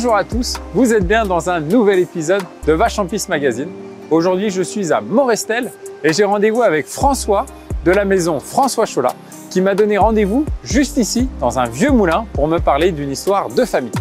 Bonjour à tous, vous êtes bien dans un nouvel épisode de Vache en Piste Magazine. Aujourd'hui, je suis à Morestel et j'ai rendez-vous avec François de la maison François Cholat qui m'a donné rendez-vous juste ici dans un vieux moulin pour me parler d'une histoire de famille.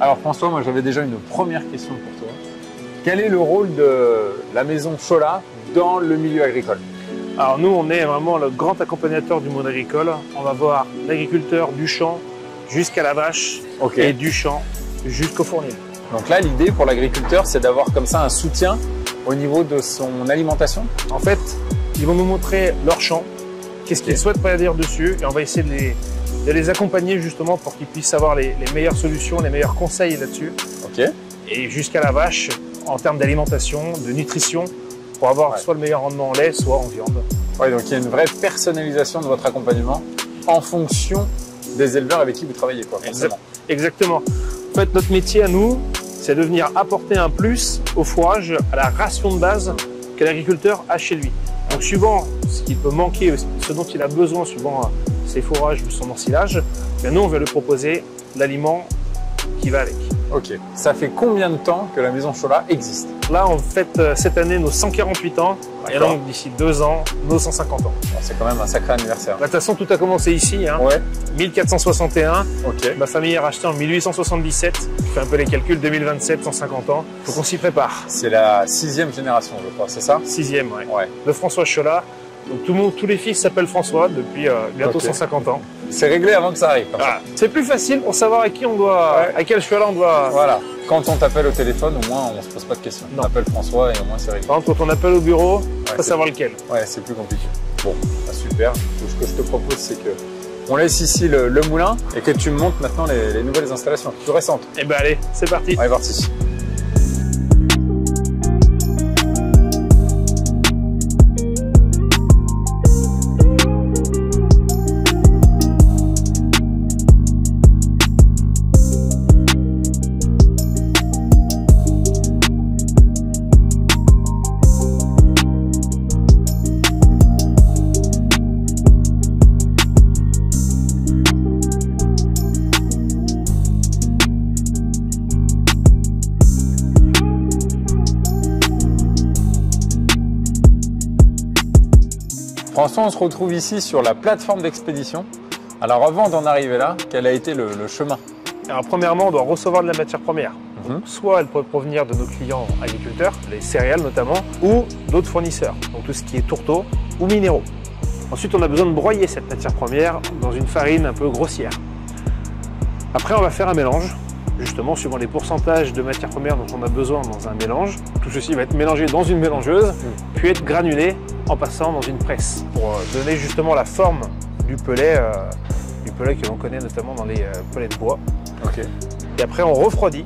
Alors François, moi j'avais déjà une première question pour toi. Quel est le rôle de la maison Cholat dans le milieu agricole? Alors nous, on est vraiment le grand accompagnateur du monde agricole. On va voir l'agriculteur du champ jusqu'à la vache et du champ jusqu'au fournil. Donc là, l'idée pour l'agriculteur, c'est d'avoir comme ça un soutien au niveau de son alimentation? En fait, ils vont nous montrer leur champ, qu'est-ce qu'ils souhaitent produire dessus, et on va essayer de les accompagner justement pour qu'ils puissent avoir les meilleures solutions, les meilleurs conseils là-dessus. Et jusqu'à la vache, en termes d'alimentation, de nutrition, pour avoir soit le meilleur rendement en lait, soit en viande. Oui, donc il y a une vraie personnalisation de votre accompagnement en fonction des éleveurs avec qui vous travaillez, quoi, forcément. Exactement. En fait, notre métier à nous, c'est de venir apporter un plus au fourrage, à la ration de base que l'agriculteur a chez lui. Donc suivant ce qu'il peut manquer, ce dont il a besoin, suivant ses fourrages ou son ensilage, bien nous on va lui proposer l'aliment qui va avec. Ok. Ça fait combien de temps que la maison Cholat existe? Là on fête cette année nos 148 ans et donc d'ici 2 ans nos 150 ans. C'est quand même un sacré anniversaire. De toute façon tout a commencé ici, hein. 1461. Ma famille est rachetée en 1877. Je fais un peu les calculs, 2027, 150 ans. Faut qu'on s'y prépare. C'est la 6e génération, je crois, c'est ça? 6e, ouais. De François Cholat. Donc tous les fils s'appellent François depuis bientôt 150 ans. C'est réglé avant que ça arrive. C'est plus facile pour savoir à qui on doit, à quel Cholat on doit. Voilà. Quand on t'appelle au téléphone, au moins on se pose pas de questions. On appelle François et au moins c'est réglé. Par contre, quand on appelle au bureau, il faut savoir lequel. Ouais, c'est plus compliqué. Bon, super. Donc, ce que je te propose, c'est que on laisse ici le moulin et que tu me montres maintenant les nouvelles installations, plus récentes. Eh ben allez, c'est parti. On est parti. François, on se retrouve ici sur la plateforme d'expédition. Alors avant d'en arriver là, quel a été le chemin? Alors premièrement, on doit recevoir de la matière première. Donc, soit elle peut provenir de nos clients agriculteurs, les céréales notamment, ou d'autres fournisseurs, donc tout ce qui est tourteaux ou minéraux. Ensuite, on a besoin de broyer cette matière première dans une farine un peu grossière. Après, on va faire un mélange, justement suivant les pourcentages de matière première dont on a besoin dans un mélange. Tout ceci va être mélangé dans une mélangeuse, puis être granulé en passant dans une presse pour donner justement la forme du pelet que l'on connaît notamment dans les pelets de bois. Et après on refroidit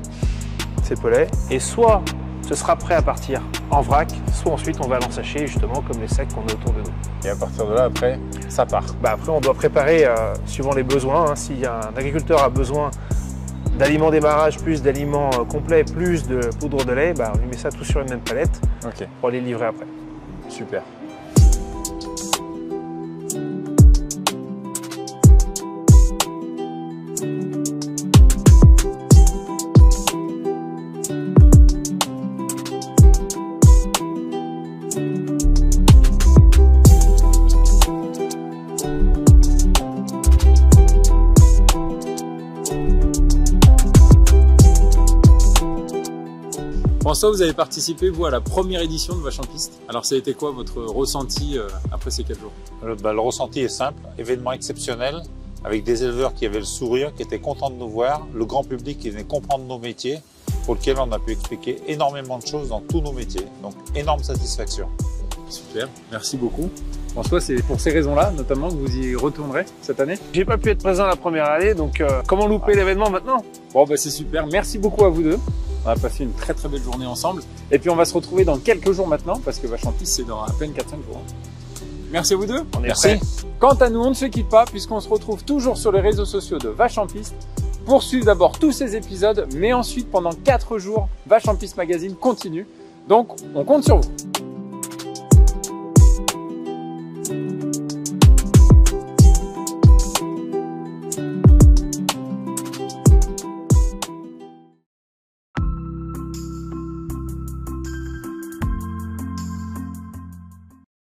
ces pelets et soit ce sera prêt à partir en vrac, soit ensuite on va l'ensacher justement comme les sacs qu'on a autour de nous. Et à partir de là, après, ça part. Après on doit préparer suivant les besoins, hein. Si un agriculteur a besoin d'aliments démarrage, plus d'aliments complets, plus de poudre de lait, on lui met ça tout sur une même palette pour les livrer après. Super. François, vous avez participé, vous, à la première édition de Vache en Piste. Alors, ça a été quoi votre ressenti après ces 4 jours? Le ressenti est simple, événement exceptionnel, avec des éleveurs qui avaient le sourire, qui étaient contents de nous voir, le grand public qui venait comprendre nos métiers, pour lequel on a pu expliquer énormément de choses dans tous nos métiers. Donc, énorme satisfaction. Super, merci beaucoup. François, c'est pour ces raisons-là, notamment, que vous y retournerez cette année? J'ai pas pu être présent la première année, donc comment louper l'événement maintenant? Bon, bah c'est super. Merci beaucoup à vous deux. On a passé une très très belle journée ensemble. Et puis on va se retrouver dans quelques jours maintenant, parce que Vache en Piste, c'est dans à peine 4-5 jours. Merci à vous deux. On est Merci. prêts. Quant à nous, on ne se quitte pas, puisqu'on se retrouve toujours sur les réseaux sociaux de Vache en Piste pour suivre d'abord tous ces épisodes, mais ensuite pendant 4 jours, Vache en Piste Magazine continue. Donc on compte sur vous.